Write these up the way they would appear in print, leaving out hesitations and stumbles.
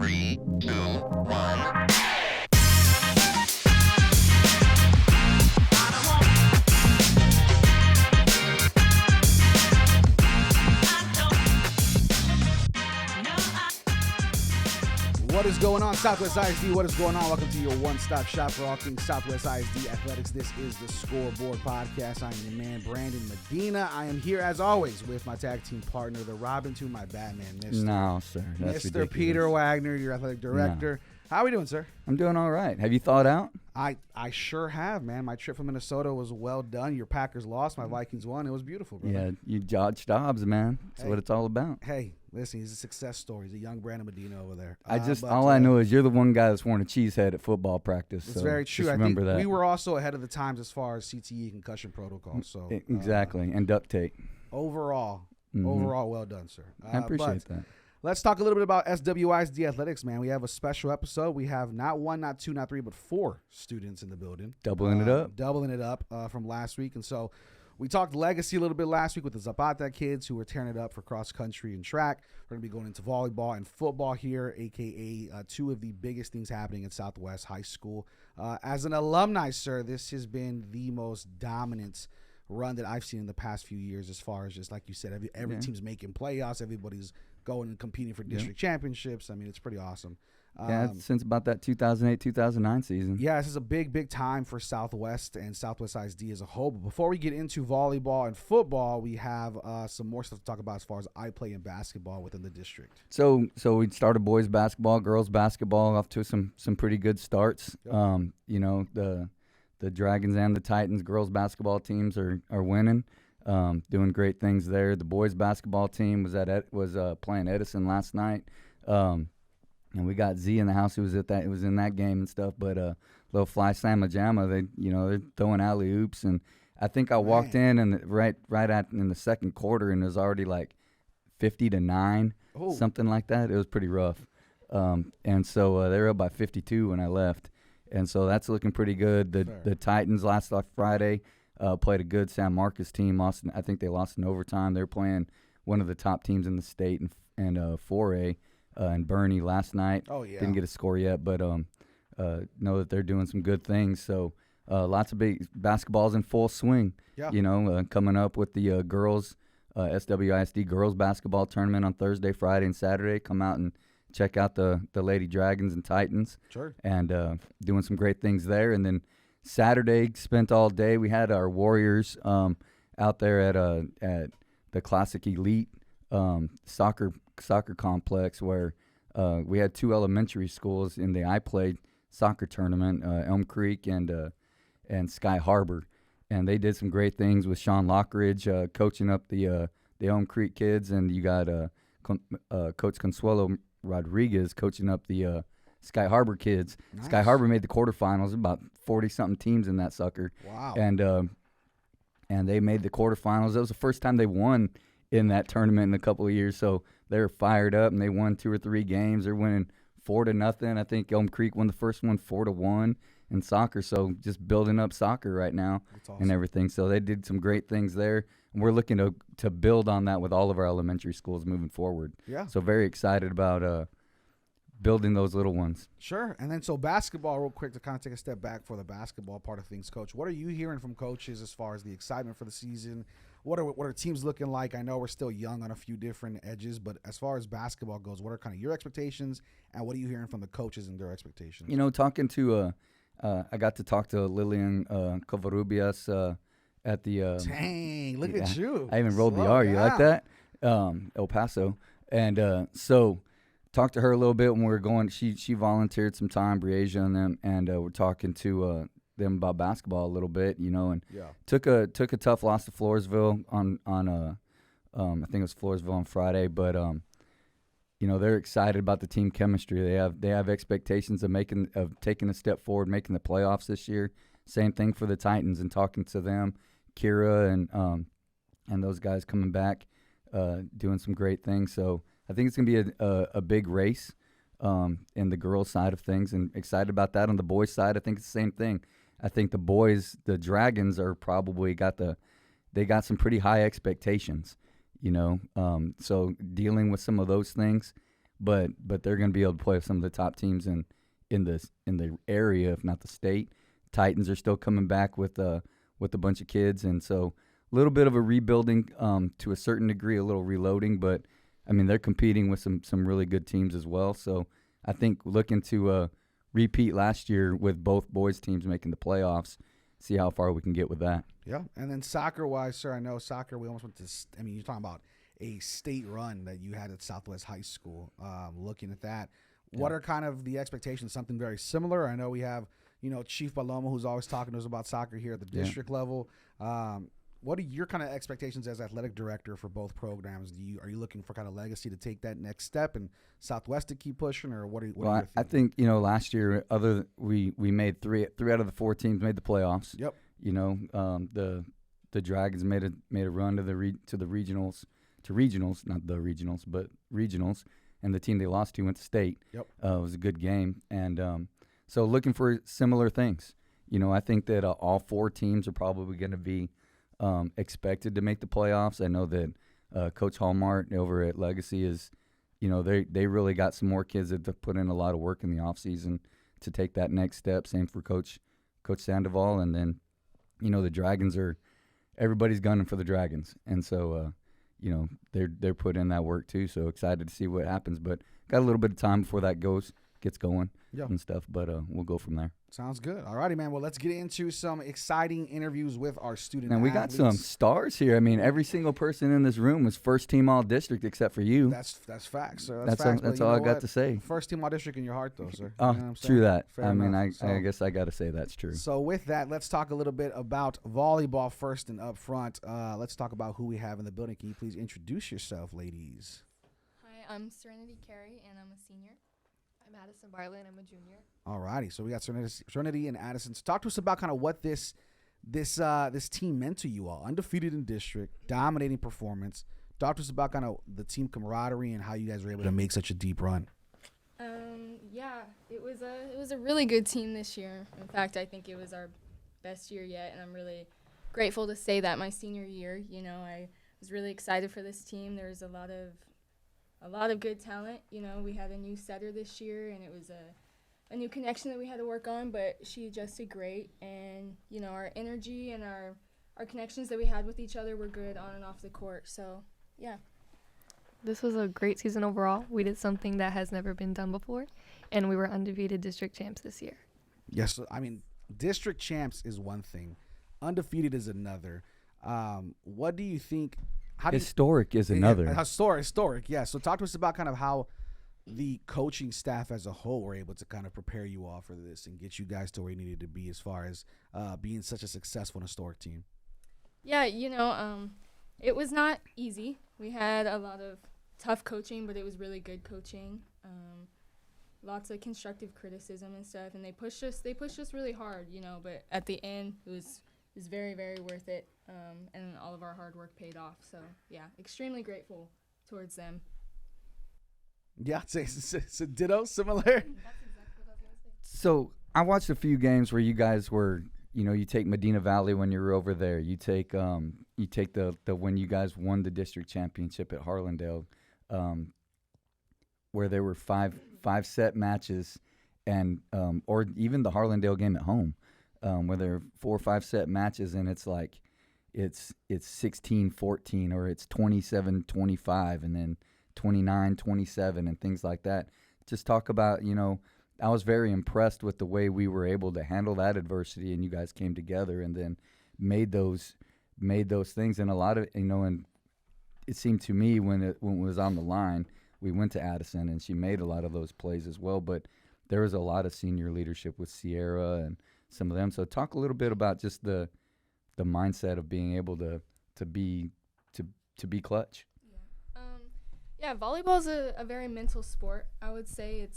3, 2, 1. What is going on, Southwest ISD? What is going on? Welcome to your one-stop shop for all things Southwest ISD athletics. This is the Scoreboard podcast. I'm your man, Brandon Medina. I am here, as always, with my tag team partner, the Robin to my Batman, Mr. No, sir. That's Mr. ridiculous. Peter Wagner, your athletic director. No. How are we doing, sir? I'm doing all right. Have you thawed out? I sure have, man. My trip from Minnesota was well done. Your Packers lost. My Vikings won. It was beautiful, brother. Yeah, you dodged Dobbs, man. That's what it's all about. Hey, listen, he's a success story. He's a young Brandon Medina over there. All I know is you're the one guy that's worn a cheese head at football practice. It's so very true. Just I remember think that. we were also ahead of the times as far as CTE concussion protocol. So exactly, and duct tape. Overall, well done, sir. I appreciate that. Let's talk a little bit about SWISD athletics, man. We have a special episode. We have not one, not two, not three, but 4 students in the building. Doubling it up from last week. And so we talked legacy a little bit last week with the Zapata kids who were tearing it up for cross country and track. We're going to be going into volleyball and football here, a.k.a. 2 of the biggest things happening at Southwest High School. As an alumni, sir, this has been the most dominant run that I've seen in the past few years as far as just like you said, every team's making playoffs. Everybody's going and competing for district championships. I mean, it's pretty awesome. Since about that 2008-2009 season. Yeah, this is a big time for Southwest and Southwest ISD as a whole. But before we get into volleyball and football, we have some more stuff to talk about as far as I play in basketball within the district. So we started boys basketball, girls basketball off to some pretty good starts. Yep. The Dragons and the Titans girls basketball teams are winning. Doing great things there. The boys basketball team was playing Edison last night, and we got Z in the house who was at that. It was in that game and stuff. But little fly slamma jamma, they're throwing alley oops, and I think I walked in and right in the second quarter, and it was already like 50-9, something like that. It was pretty rough, and so they were up by 52 when I left, and so that's looking pretty good. The Titans last Friday. Played a good San Marcos team. I think they lost in overtime. They're playing one of the top teams in the state and 4A in Bernie last night. Oh, yeah. Didn't get a score yet, but know that they're doing some good things. So lots of big basketballs in full swing. Yeah. Coming up with the girls, SWISD girls basketball tournament on Thursday, Friday, and Saturday. Come out and check out the Lady Dragons and Titans. Sure. And doing some great things there. And then Saturday, spent all day. We had our Warriors out there at the Classic Elite soccer complex where we had 2 elementary schools in the I played soccer tournament, Elm Creek and Sky Harbor, and they did some great things with Sean Lockridge coaching up the Elm Creek kids, and you got Coach Consuelo Rodriguez coaching up the Sky Harbor kids. Nice. Sky Harbor made the quarterfinals, about 40-something teams in that sucker. Wow. And they made the quarterfinals. That was the first time they won in that tournament in a couple of years, so they were fired up, and they won 2 or 3 games. They're winning 4-0. I think Elm Creek won the first one 4-1 in soccer, so just building up soccer right now. That's awesome. And everything. So they did some great things there, and we're looking to build on that with all of our elementary schools moving forward. Yeah. So very excited about building those little ones. Sure. And then so basketball, real quick, to kind of take a step back for the basketball part of things, Coach. What are you hearing from coaches as far as the excitement for the season? What are teams looking like? I know we're still young on a few different edges, but as far as basketball goes, what are kind of your expectations, and what are you hearing from the coaches and their expectations? Talking to I got to talk to Lillian Covarrubias at the dang, look at you. I even rolled the R. You like that? El Paso. And so talked to her a little bit when we were going. She volunteered some time, Briasia and them, and we're talking to them about basketball a little bit, and took a tough loss to Floresville on I think it was Floresville on Friday, but they're excited about the team chemistry. They have expectations of taking a step forward, making the playoffs this year. Same thing for the Titans, and talking to them, Kira and those guys coming back, doing some great things. So I think it's going to be a big race in the girls' side of things, and excited about that. On the boys' side, I think it's the same thing. I think the boys, the Dragons, are probably they got some pretty high expectations, So dealing with some of those things but they're going to be able to play with some of the top teams in the area, if not the state. Titans are still coming back with a bunch of kids, and so a little bit of a rebuilding to a certain degree, a little reloading, but I mean they're competing with some really good teams as well. So I think looking to repeat last year with both boys teams making the playoffs, see how far we can get with that. Yeah, and then soccer-wise, sir, I know soccer, we almost went to – I mean, you're talking about a state run that you had at Southwest High School. Looking at that, what are kind of the expectations? Something very similar? I know we have, Chief Paloma, who's always talking to us about soccer here at the district level. What are your kind of expectations as athletic director for both programs? Are you looking for kind of legacy to take that next step and Southwest to keep pushing, or what are you I think last year we made three out of the 4 teams made the playoffs. Yep. The Dragons made a run to the regionals, not the regionals, but regionals, and the team they lost to went to state. Yep. It was a good game, and so looking for similar things. I think that all 4 teams are probably going to be expected to make the playoffs. I know that Coach Hallmart over at Legacy is, they really got some more kids that have put in a lot of work in the offseason to take that next step. Same for Coach Sandoval, and then, the Dragons everybody's gunning for the Dragons, and so they're putting in that work too. So excited to see what happens, but got a little bit of time before that gets going and stuff. But we'll go from there. Sounds good. All righty, man. Well, let's get into some exciting interviews with our student And we got some stars here. I mean, every single person in this room was first team all district except for you. That's facts, sir. That's facts, all I got to say. First team all district in your heart, though, sir. Oh, true that. Fair I mean, enough. I guess I got to say that's true. So with that, let's talk a little bit about volleyball first and up front. Let's talk about who we have in the building. Can you please introduce yourself, ladies? Hi, I'm Serenity Carey, and I'm a senior. I'm Addison Bartlett, and I'm a junior. All righty. So we got Serenity and Addison. So talk to us about kind of what this team meant to you all. Undefeated in district, dominating performance. Talk to us about kind of the team camaraderie and how you guys were able to make such a deep run. Yeah, it was a really good team this year. In fact, I think it was our best year yet, and I'm really grateful to say that my senior year. I was really excited for this team. There was a lot of good talent. We had a new setter this year, and it was a new connection that we had to work on, but she adjusted great. And, our energy and our connections that we had with each other were good on and off the court. So, yeah. This was a great season overall. We did something that has never been done before, and we were undefeated district champs this year. Yes, I mean, district champs is one thing. Undefeated is another. What do you think? Historic is another. Historic, yeah. So talk to us about kind of how the coaching staff as a whole were able to kind of prepare you all for this and get you guys to where you needed to be as far as being such a successful and historic team. Yeah, it was not easy. We had a lot of tough coaching, but it was really good coaching. Lots of constructive criticism and stuff, and they pushed us really hard, but at the end it was very, very worth it, and all of our hard work paid off. So, yeah, extremely grateful towards them. Yeah, it's a ditto, similar. That's exactly what I was going to say. So I watched a few games where you guys were, you take Medina Valley when you were over there. You take the when you guys won the district championship at Harlandale, where there were five set matches, and or even the Harlandale game at home, where there are 4 or 5 set matches, and it's like it's 16-14 or it's 27-25 and then 29-27 and things like that. Just talk about, I was very impressed with the way we were able to handle that adversity, and you guys came together and then made those things. And a lot of, and it seemed to me when it was on the line, we went to Addison and she made a lot of those plays as well. But there was a lot of senior leadership with Sierra and some of them. So talk a little bit about just the mindset of being able to be clutch. Yeah, volleyball is a very mental sport. I would say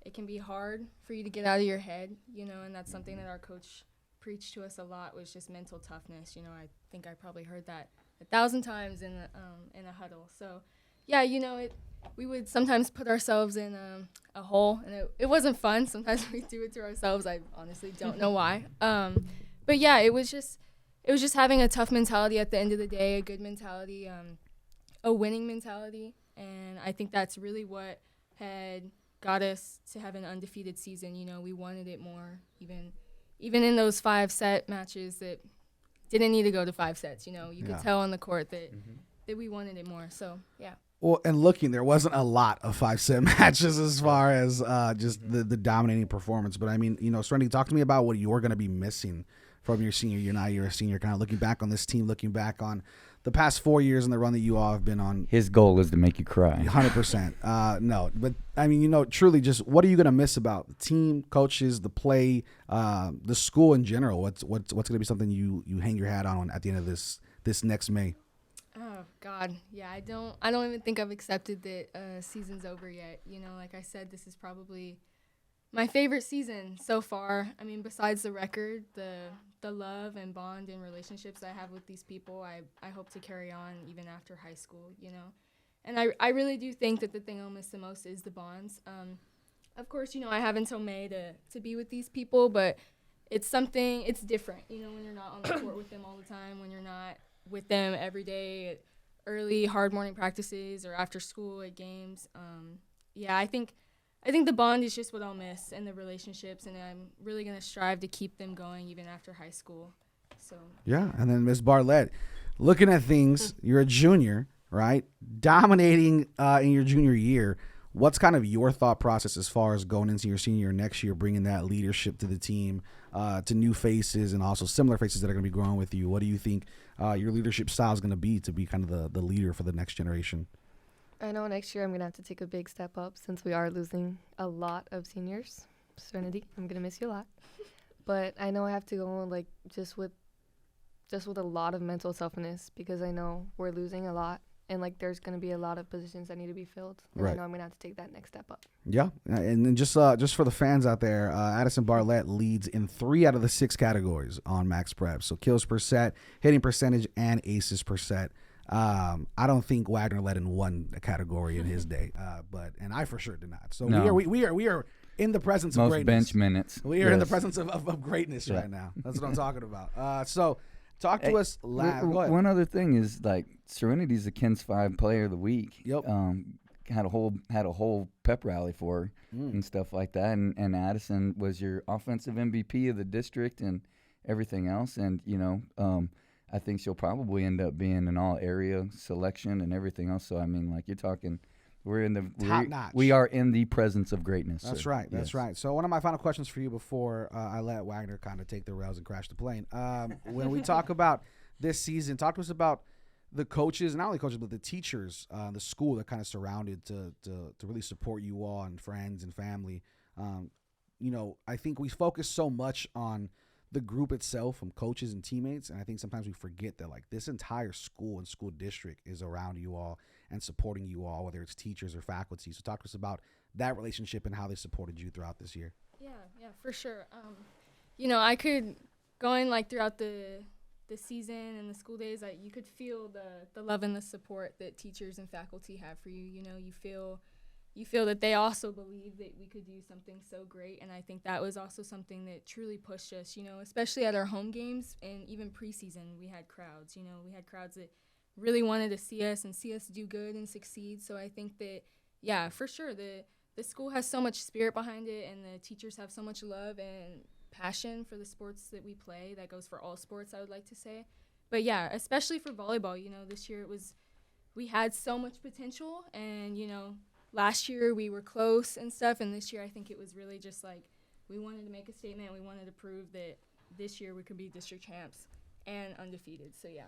it can be hard for you to get out of your head, and that's something that our coach preached to us a lot, was just mental toughness. I think I probably heard that 1,000 times in a huddle. So, yeah, we would sometimes put ourselves in a hole, and it wasn't fun. Sometimes we do it to ourselves. I honestly don't know why. But yeah, it was just having a tough mentality at the end of the day, a good mentality, a winning mentality, And I think that's really what had got us to have an undefeated season. You know, we wanted it more, even in those 5-set matches that didn't need to go to 5 sets. You know, you could tell on the court that we wanted it more. So, yeah. Well, and looking, there wasn't a lot of 5-set matches as far as just the dominating performance. But, I mean, you know, Serenity, talk to me about what you're going to be missing from your senior year. Now you're a senior, kind of looking back on this team, looking back on the past 4 years and the run that you all have been on. His goal is to make you cry. 100%. No, but, I mean, you know, truly just what are you going to miss about the team, coaches, the play, the school in general? What's going to be something you hang your hat on at the end of this next May? Oh God, yeah. I don't even think I've accepted that season's over yet. You know, like I said, this is probably my favorite season so far. I mean, besides the record, the love and bond and relationships I have with these people, I hope to carry on even after high school. You know, and I really do think that the thing I'll miss the most is the bonds. Of course, you know, I have until May to be with these people, but it's different. You know, when you're not on the court with them all the time, when you're not with them every day at early, hard morning practices or after school at games. Yeah, I think the bond is just what I'll miss, and the relationships, and I'm really going to strive to keep them going even after high school. So yeah, and then Ms. Bartlett, looking at things, you're a junior, right? Dominating in your junior year. What's kind of your thought process as far as going into your senior year next year, bringing that leadership to the team, to new faces and also similar faces that are going to be growing with you? What do you think your leadership style is going to be kind of the leader for the next generation? I know next year I'm going to have to take a big step up since we are losing a lot of seniors. Serenity, I'm going to miss you a lot. But I know I have to go like just with a lot of mental toughness because I know we're losing a lot. And, like, there's going to be a lot of positions that need to be filled. And I know I'm going to have to take that next step up. Yeah. And then just for the fans out there, Addison Bartlett leads in 3 out of the 6 categories on Max Prep. So kills per set, hitting percentage, and aces per set. I don't think Wagner led in one category in his day, and I for sure did not. So no. we are in the presence of greatness. Most bench minutes. We are in the presence of greatness right now. That's what I'm talking about. So talk to us last. Go ahead. One other thing is, like, Serenity's the Kins 5 Player of the Week. Yep. Had a whole pep rally for her and stuff like that. And Addison was your offensive MVP of the district and everything else. And, you know, I think she'll probably end up being an all-area selection and everything else. So, I mean, like, you're talking – top notch. We are in the presence of greatness. That's right. That's right. So one of my final questions for you before I let Wagner kind of take the rails and crash the plane. When we talk about this season, talk to us about the coaches, not only coaches, but the teachers, the school that kind of surrounded to really support you all and friends and family. You know, I think we focus so much on the group itself from coaches and teammates, and I think sometimes we forget that, like, this entire school and school district is around you all and supporting you all, whether it's teachers or faculty. So talk to us about that relationship and how they supported you throughout this year. Yeah, for sure. You know, I could going like throughout the season and the school days, like, you could feel the love and the support that teachers and faculty have for you. You know, you feel that they also believe that we could do something so great, and I think that was also something that truly pushed us, you know, especially at our home games and even preseason. We had crowds, you know, that really wanted to see us do good and succeed. So I think that, yeah, for sure, the school has so much spirit behind it, and the teachers have so much love and passion for the sports that we play. That goes for all sports, I would like to say. But yeah, especially for volleyball, you know, this year we had so much potential, and, you know, last year we were close and stuff, and this year I think it was really just like we wanted to make a statement. We wanted to prove that this year we could be district champs and undefeated. So, yeah.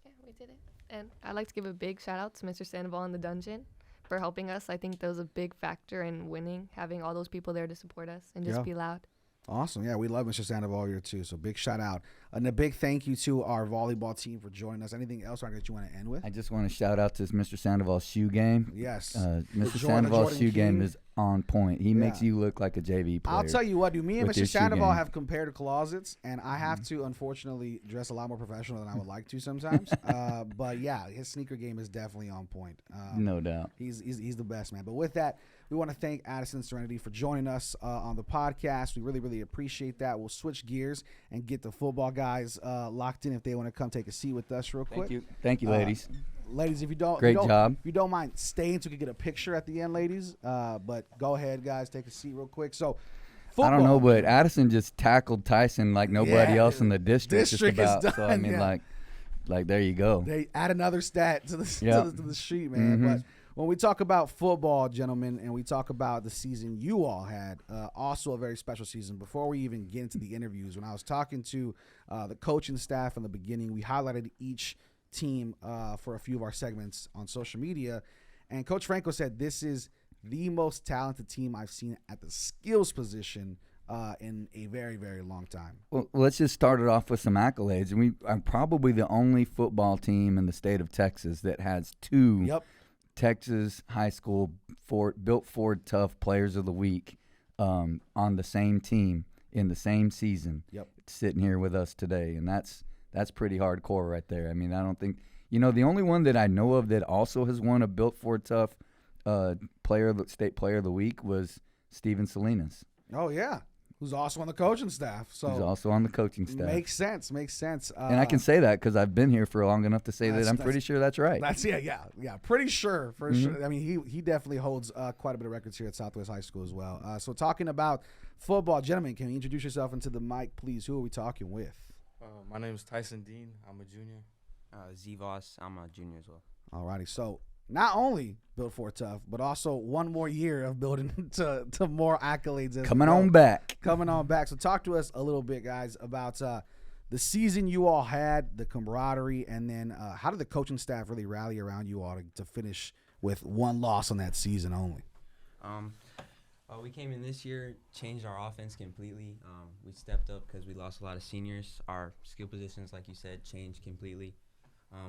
Yeah, we did it. And I'd like to give a big shout-out to Mr. Sandoval in the dungeon for helping us. I think that was a big factor in winning, having all those people there to support us and just be loud. Awesome. Yeah, we love Mr. Sandoval here, too. So big shout out. And a big thank you to our volleyball team for joining us. Anything else that you want to end with? I just want to shout out to Mr. Sandoval's shoe game. Yes. Mr. Sandoval's shoe game is on point. He makes you look like a JV player. I'll tell you what, me and Mr. Sandoval have compared closets, and I have to, unfortunately, dress a lot more professional than I would like to sometimes. But, yeah, his sneaker game is definitely on point. No doubt. He's the best, man. But with that, we want to thank Addison Serenity for joining us on the podcast. We really, really appreciate that. We'll switch gears and get the football guys locked in if they want to come take a seat with us real quick. Thank you, ladies. ladies, if you don't, Great job. If you don't mind staying, so we can get a picture at the end, ladies. But go ahead, guys, take a seat real quick. So, football. I don't know, but Addison just tackled Tyson like nobody Yeah, else in the district. district just is about. So I done, mean, yeah. like there you go. They add another stat to the Yep. to the sheet, man. Mhm. But when we talk about football, gentlemen, and we talk about the season you all had, also a very special season. Before we even get into the interviews, when I was talking to the coaching staff in the beginning, we highlighted each team for a few of our segments on social media, and Coach Franco said this is the most talented team I've seen at the skills position in a very, very long time. Well, let's just start it off with some accolades. And we are probably the only football team in the state of Texas that has two Yep. Texas high school built Ford Tough Players of the Week on the same team in the same season. Yep. Sitting here with us today, and that's pretty hardcore right there. I mean, I don't think the only one that I know of that also has won a built Ford Tough state player of the week was Steven Salinas. Oh yeah, who's also on the coaching staff. So Who's also on the coaching staff. makes sense. And I can say that because I've been here for long enough to say that I'm pretty sure that's right. That's yeah. Pretty sure for sure. I mean, he definitely holds quite a bit of records here at Southwest High School as well. So talking about football, gentlemen, can you introduce yourself into the mic, please? Who are we talking with? My name is Tyson Dean. I'm a junior. Z-Voss, I'm a junior as well. Alrighty, so not only built for tough, but also one more year of building to more accolades. As Coming well. on back. Coming on back. So talk to us a little bit, guys, about the season you all had, the camaraderie, and then how did the coaching staff really rally around you all to finish with one loss on that season only? We came in this year, changed our offense completely. We stepped up because we lost a lot of seniors. Our skill positions, like you said, changed completely.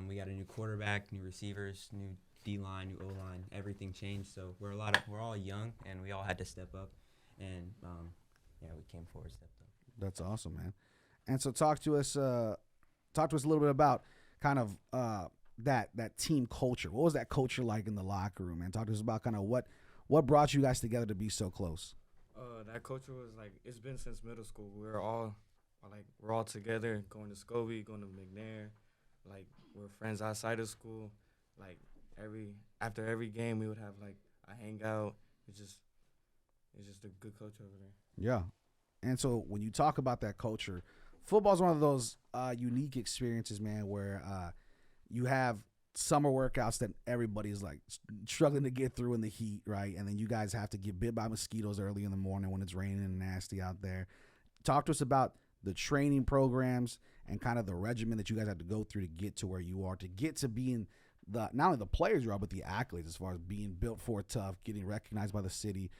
We got a new quarterback, new receivers, new D-line, new O-line. Everything changed. So we're all young, and we all had to step up. And we came forward, stepped up. That's awesome, man. And so talk to us a little bit about kind of that team culture. What was that culture like in the locker room, man? Talk to us about kind of what brought you guys together to be so close. That culture was like, it's been since middle school. We're all together, going to Scobie, going to McNair. Like, we're friends outside of school. Like, after every game, we would have like a hangout. It's just a good culture over there. Yeah. And so when you talk about that culture, football is one of those unique experiences, man, where you have summer workouts that everybody's like struggling to get through in the heat, right? And then you guys have to get bit by mosquitoes early in the morning when it's raining and nasty out there. Talk to us about the training programs and kind of the regimen that you guys have to go through to get to where you are, to get to being not only the players you are, but the accolades as far as being built for tough, getting recognized by the city.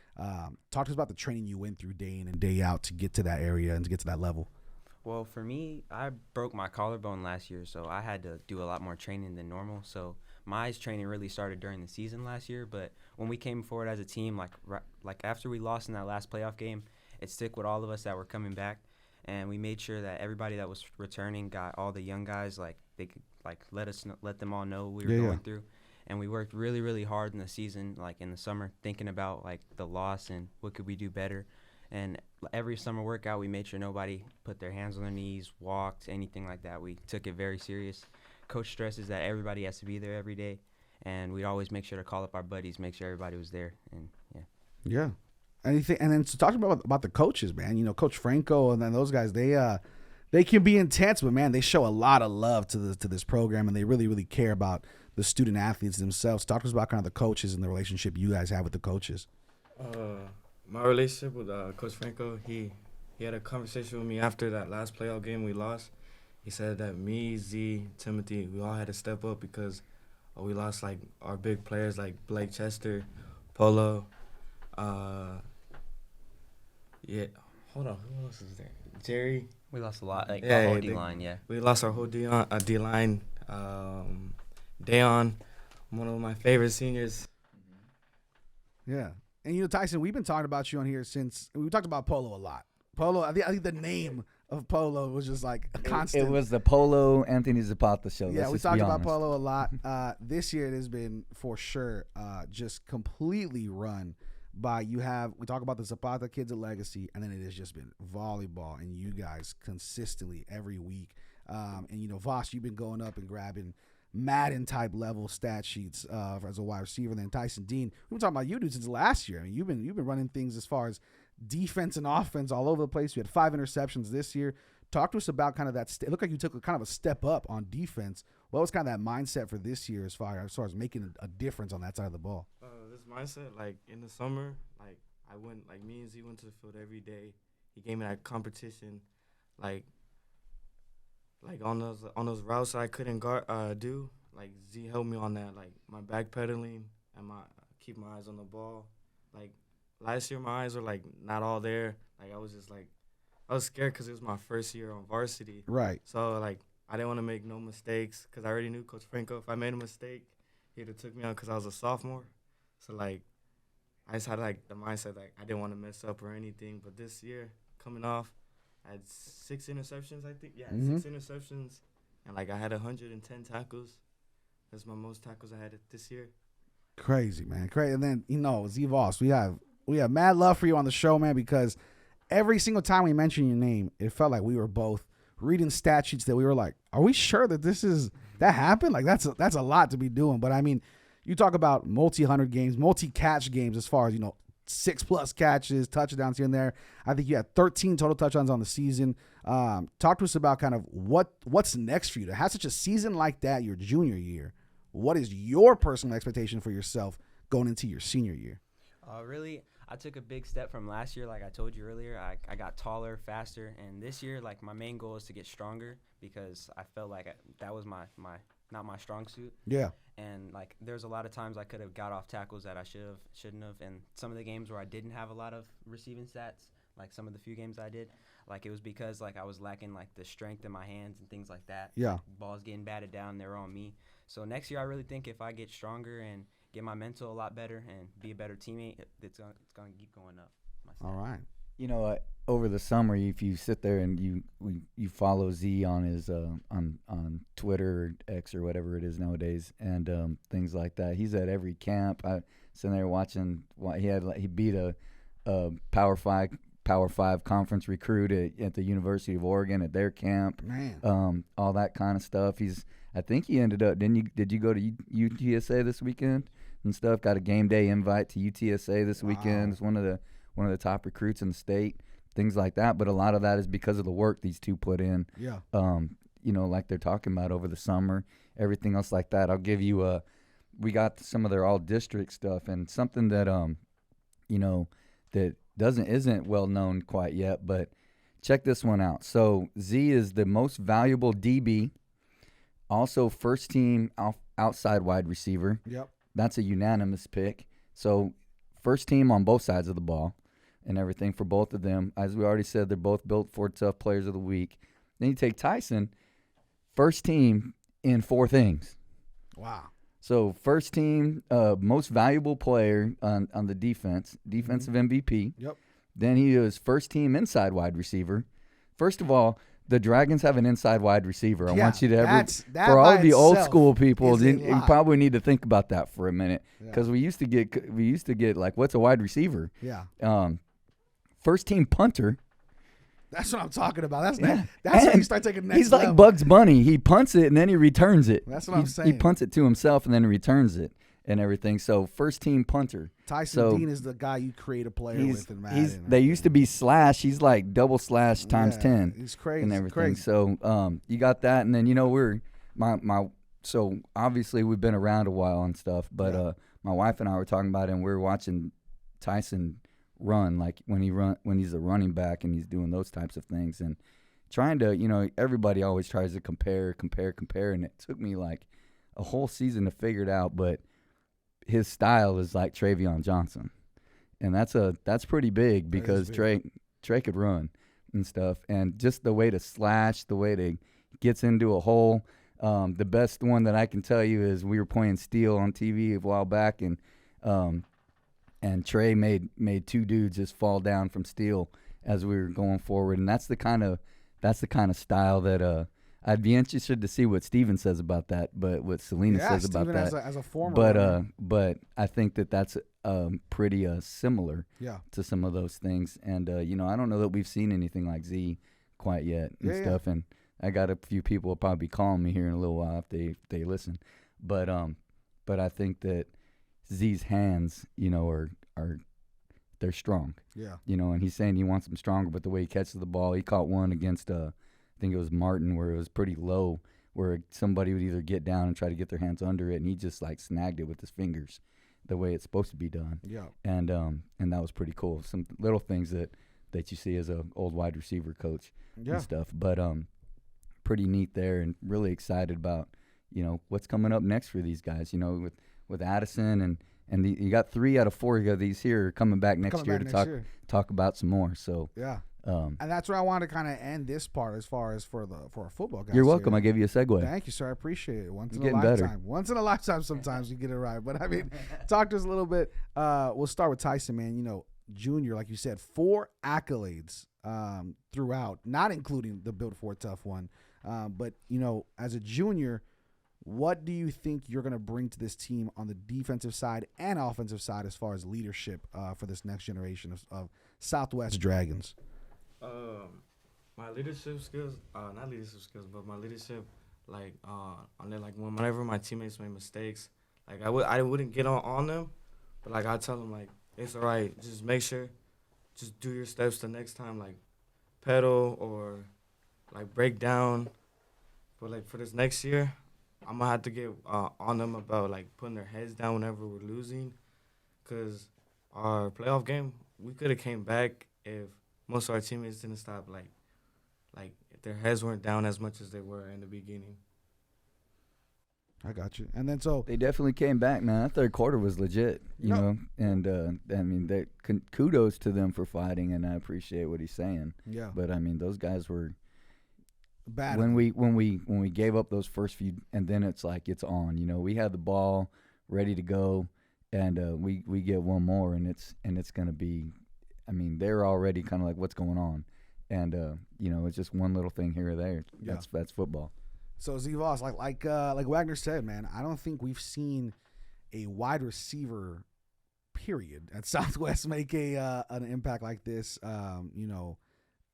Talk to us about the training you went through day in and day out to get to that area and to get to that level. Well, for me, I broke my collarbone last year, so I had to do a lot more training than normal. So my training really started during the season last year. But when we came forward as a team, like after we lost in that last playoff game, it stuck with all of us that were coming back. And we made sure that everybody that was returning got all the young guys, like they could let them all know what we were going through. And we worked really, really hard in the season, like in the summer, thinking about like the loss and what could we do better. And every summer workout, we made sure nobody put their hands on their knees, walked, anything like that. We took it very serious. Coach stresses that everybody has to be there every day. And we'd always make sure to call up our buddies, make sure everybody was there. And Yeah. Anything, and then to talk about the coaches, man. You know, Coach Franco and then those guys, they can be intense, but man, they show a lot of love to this program, and they really, really care about the student athletes themselves. Talk to us about kind of the coaches and the relationship you guys have with the coaches. My relationship with Coach Franco, he had a conversation with me after that last playoff game we lost. He said that me, Z, Timothy, we all had to step up because we lost like our big players like Blake Chester, Polo. Hold on, who else is there? Jerry. we lost a lot, like our whole D-line, We lost our whole D-line. Dayon, one of my favorite seniors. Yeah. And, you know, Tyson, we've been talking about you on here since – we talked about Polo a lot. Polo, I think the name of Polo was just like a constant. It was the Polo Anthony Zapata show. Yeah, Let's we just talked be about honest. Polo a lot. This year it has been, for sure, just completely run by – we talk about the Zapata kids at Legacy, and then it has just been volleyball and you guys consistently every week. And, you know, Voss, you've been going up and grabbing Madden type level stat sheets as a wide receiver. And then Tyson Dean, we've been talking about you dude since last year. I mean, you've been running things as far as defense and offense all over the place. You had 5 interceptions this year. Talk to us about kind of that. It looked like you took a kind of a step up on defense. What was kind of that mindset for this year as far as making a difference on that side of the ball? This mindset, like in the summer, like I went, like me and Z went to the field every day. He gave me that competition, like on those routes I couldn't do. Like Z helped me on that, like my backpedaling and keep my eyes on the ball. Like last year, my eyes were like not all there. Like I was just like I was scared because it was my first year on varsity. Right. So like I didn't want to make no mistakes because I already knew Coach Franco. If I made a mistake, he'd have took me out because I was a sophomore. So like I just had like the mindset like I didn't want to mess up or anything. But this year coming off, I had 6 interceptions, I think. Yeah, 6 interceptions. And, like, I had 110 tackles. That's my most tackles I had this year. Crazy, man. Crazy. And then, Z Voss, we have mad love for you on the show, man, because every single time we mention your name, it felt like we were both reading stat sheets that we were like, are we sure that that happened? Like, that's a lot to be doing. But, I mean, you talk about multi-100 games, multi-catch games as far as, 6+ catches, touchdowns here and there. I think you had 13 total touchdowns on the season. Talk to us about kind of what's next for you to have such a season like that your junior year. What is your personal expectation for yourself going into your senior year? Really, I took a big step from last year. Like I told you earlier, I got taller, faster, and this year, like my main goal is to get stronger because I felt like that was my not my strong suit. Yeah. And like there's a lot of times I could have got off tackles that I shouldn't have, and some of the games where I didn't have a lot of receiving stats, like some of the few games I did, like it was because like I was lacking like the strength in my hands and things like that. Yeah. Like, balls getting batted down, they're on me. So next year I really think if I get stronger and get my mental a lot better and be a better teammate, it's gonna keep going up. All right. Over the summer, if you sit there and you follow Z on his on Twitter or X or whatever it is nowadays, and things like that, he's at every camp. I sitting there watching. He beat a Power 5 conference recruit at the University of Oregon at their camp. Man, all that kind of stuff. I think he ended up. Did you go to UTSA this weekend and stuff? Got a game day invite to UTSA this weekend. It's one of the top recruits in the state. Things like that, but a lot of that is because of the work these two put in. Yeah. Like they're talking about over the summer, everything else like that. I'll give you we got some of their all district stuff and something that that isn't well known quite yet, but check this one out. So Z is the most valuable DB, also first team outside wide receiver. Yep. That's a unanimous pick. So first team on both sides of the ball. And everything for both of them. As we already said, they're both built for tough players of the week. Then you take Tyson, first team in 4 things. Wow. So first team, most valuable player on the defensive MVP. Yep. Then he was first team inside wide receiver. First of all, the Dragons have an inside wide receiver. I want you to for all of the old school people, you probably need to think about that for a minute because we used to get like, what's a wide receiver? Yeah. First team punter. That's what I'm talking about. That's when you start taking next He's level. like Bugs Bunny. He punts it and then he returns it. That's what I'm saying. He punts it to himself and then he returns it and everything. So first team punter. Tyson Dean is the guy you create a player with in Madden. They used to be slash. He's like double slash times 10. He's crazy and everything. Crazy. So you got that, and then we're so obviously we've been around a while and stuff, but my wife and I were talking about it, and we were watching Tyson run, like when he's a running back and he's doing those types of things and trying to, everybody always tries to compare, and it took me like a whole season to figure it out, but his style is like Travion Johnson, and that's pretty big because Trey could run and stuff, and just the way to slash, the way to gets into a hole. The best one that I can tell you is we were playing Steel on TV a while back, and Trey made 2 dudes just fall down from Steel as we were going forward, and that's the kind of style that I'd be interested to see what Steven says about that, but what Selena says about that. As a former, but I think that's pretty similar yeah. to some of those things, and I don't know that we've seen anything like Z quite yet and stuff, and I got a few people will probably be calling me here in a little while if they listen. But I think that Z's hands, are they're strong. Yeah. And he's saying he wants them stronger, but the way he catches the ball, he caught one against I think it was Martin, where it was pretty low, where somebody would either get down and try to get their hands under it, and he just like snagged it with his fingers, the way it's supposed to be done. Yeah. And that was pretty cool. Some little things that you see as a old wide receiver coach and stuff. But pretty neat there, and really excited about what's coming up next for these guys. With Addison and you got 3 out of 4 of these here coming back next year to talk about some more. So yeah. And that's where I want to kind of end this part as far as for our football guys. You're welcome. I gave you a segue. Thank you, sir. I appreciate it. Once in a getting lifetime. better. Once in a lifetime. Sometimes you get it right. But I mean, talk to us a little bit. We'll start with Tyson, man. Junior, like you said, 4 accolades throughout, not including the Built for Tough one. But as a junior, what do you think you're going to bring to this team on the defensive side and offensive side as far as leadership for this next generation of Southwest Dragons? My leadership skills, not leadership skills, but my leadership, whenever my teammates make mistakes, I wouldn't get on them, but I tell them it's all right, just make sure, just do your steps the next time, pedal or break down, but for this next year, I'm gonna have to get on them about putting their heads down whenever we're losing, cause our playoff game we could have came back if most of our teammates didn't stop if their heads weren't down as much as they were in the beginning. I got you. And then so they definitely came back, man. That third quarter was legit, you know. And I mean, kudos to them for fighting, and I appreciate what he's saying. Yeah. But I mean, those guys were bad. When we gave up those first few, and then it's it's on. We had the ball ready to go, and we get one more, and it's gonna be. I mean, they're already kind of what's going on, and it's just one little thing here or there. Yeah. That's football. So Z Voss, like Wagner said, man, I don't think we've seen a wide receiver, period, at Southwest make an impact like this. A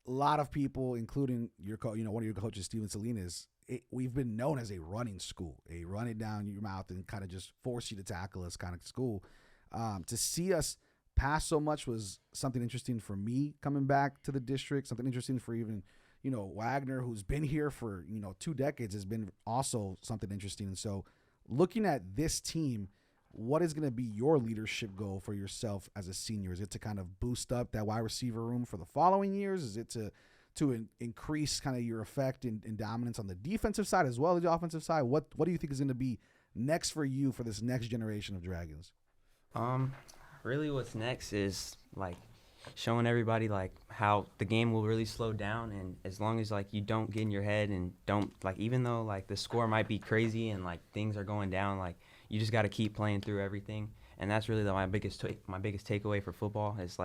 lot of people, including your one of your coaches, Steven Salinas, we've been known as a running school, a run it down your mouth and kind of just force you to tackle us kind of school. To see us pass so much was something interesting for me coming back to the district, something interesting for even Wagner, who's been here for 2 decades, has been also something interesting. And so looking at this team, what is going to be your leadership goal for yourself as a senior? Is it to kind of boost up that wide receiver room for the following years? Is it to increase kind of your effect and dominance on the defensive side as well as the offensive side? What do you think is going to be next for you for this next generation of Dragons? Really what's next is showing everybody how the game will really slow down, and as long as you don't get in your head and don't even though the score might be crazy and things are going down, you just got to keep playing through everything. And that's really my biggest takeaway for football is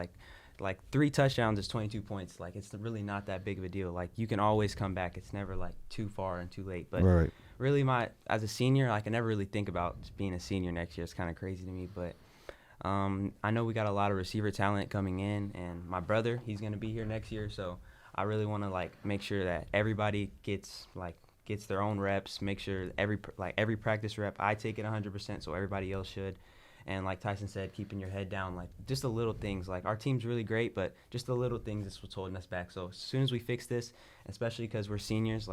3 touchdowns is 22 points. It's really not that big of a deal. You can always come back. It's never too far and too late. But right. Really as a senior, I can never really think about just being a senior next year. It's kind of crazy to me, but I know we got a lot of receiver talent coming in, and my brother, he's going to be here next year, so I really want to make sure that everybody gets their own reps, make sure every practice rep I take it 100%, so everybody else should. And like Tyson said, keeping your head down, just the little things. Our team's really great, but just the little things is what's holding us back. So as soon as we fix this, especially because we're seniors,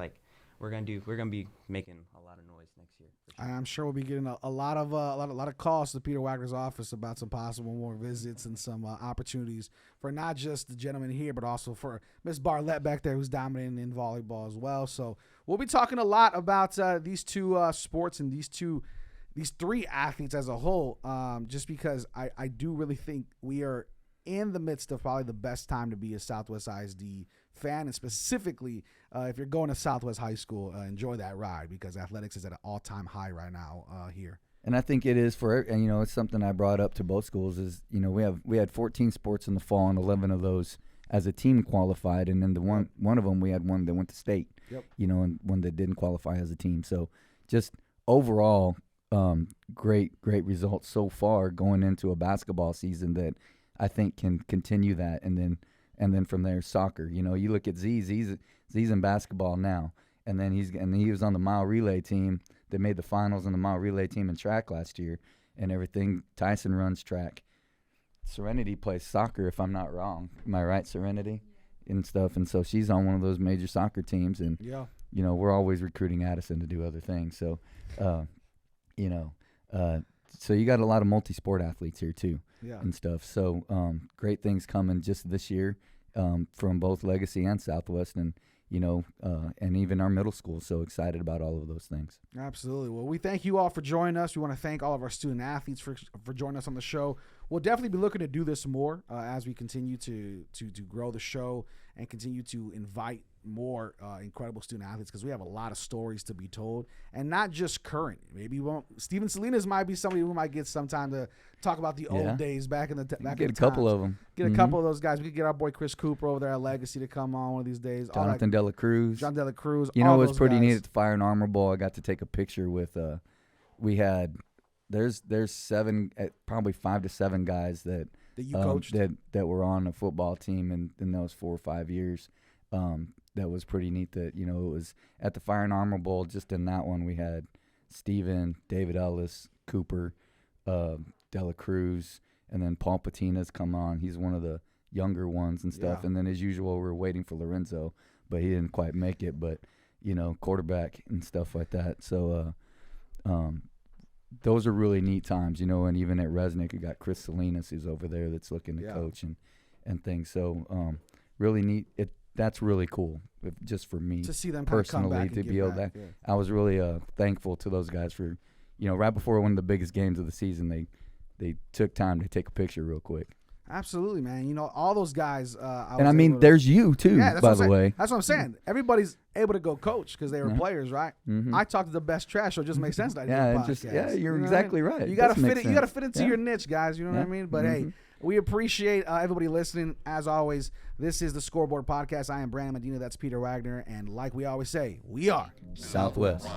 we're gonna be making a lot of noise next year. For sure. I'm sure we'll be getting a lot of calls to Peter Wagner's office about some possible more visits and some opportunities for not just the gentleman here, but also for Miss Barlett back there, who's dominating in volleyball as well. So we'll be talking a lot about these 2 sports and these 3 athletes as a whole, just because I do really think we are in the midst of probably the best time to be a Southwest ISD fan, and specifically if you're going to Southwest High School, enjoy that ride, because athletics is at an all-time high right now here. And I think it is and it's something I brought up to both schools is, we had 14 sports in the fall, and 11 of those as a team qualified, and then the one of them, we had one that went to state, Yep. And one that didn't qualify as a team. So just overall, great results so far going into a basketball season that I think can continue that, and then from there soccer. You look at Z's in basketball now, and then he was on the mile relay team that made the finals on the mile relay team in track last year and everything. Tyson runs track. Serenity plays soccer, if I'm not wrong. Am I right, Serenity? And stuff. And so she's on one of those major soccer teams. And, you know, we're always recruiting Addison to do other things. So, you know, so you got a lot of multi-sport athletes here too and stuff. So great things coming just this year from both Legacy and Southwest. And, you know, and even our middle school. So excited about all of those things. Absolutely. Well, we thank you all for joining us. We want to thank all of our student athletes for joining us on the show. We'll definitely be looking to do this more as we continue to grow the show and continue to invite more incredible student athletes, because we have a lot of stories to be told, and not just current. Maybe Steven Salinas might be somebody who might get some time to talk about the old days back in the Get a couple of them. Get a couple of those guys. We could get our boy Chris Cooper over there at Legacy to come on one of these days. Jonathan Dela Cruz. John Dela Cruz. You know what's pretty neat at the Fire and Armor Bowl? I got to take a picture with. We had. There's 7, probably 5 to 7 guys that you coached that were on a football team in those 4 or 5 years. That was pretty neat. That, you know, it was at the Fire and Armor Bowl. Just in that one, we had Steven, David Ellis, Cooper, Dela Cruz, and then Paul Patina's come on. He's one of the younger ones and stuff. And then as usual, we were waiting for Lorenzo, but he didn't quite make it. But, you know, quarterback and stuff like that. So, those are really neat times, you know. And even at Resnick, you got Chris Salinas who's over there that's looking to coach and things. So really neat. That's really cool, just for me to see them personally to be able to. I was really thankful to those guys for, you know, right before one of the biggest games of the season, they took time to take a picture real quick. Absolutely, man. You know, all those guys. I mean, there's you too, by the way. That's what I'm saying. Everybody's able to go coach because they were players, right? Mm-hmm. I talked to the best trash, so it just makes sense that I do a podcast. You're exactly right. You got to fit it. You got to fit into your niche, guys. You know what I mean? But hey, we appreciate everybody listening. As always, this is the Scoreboard Podcast. I am Brandon Medina. That's Peter Wagner, and like we always say, we are Southwest.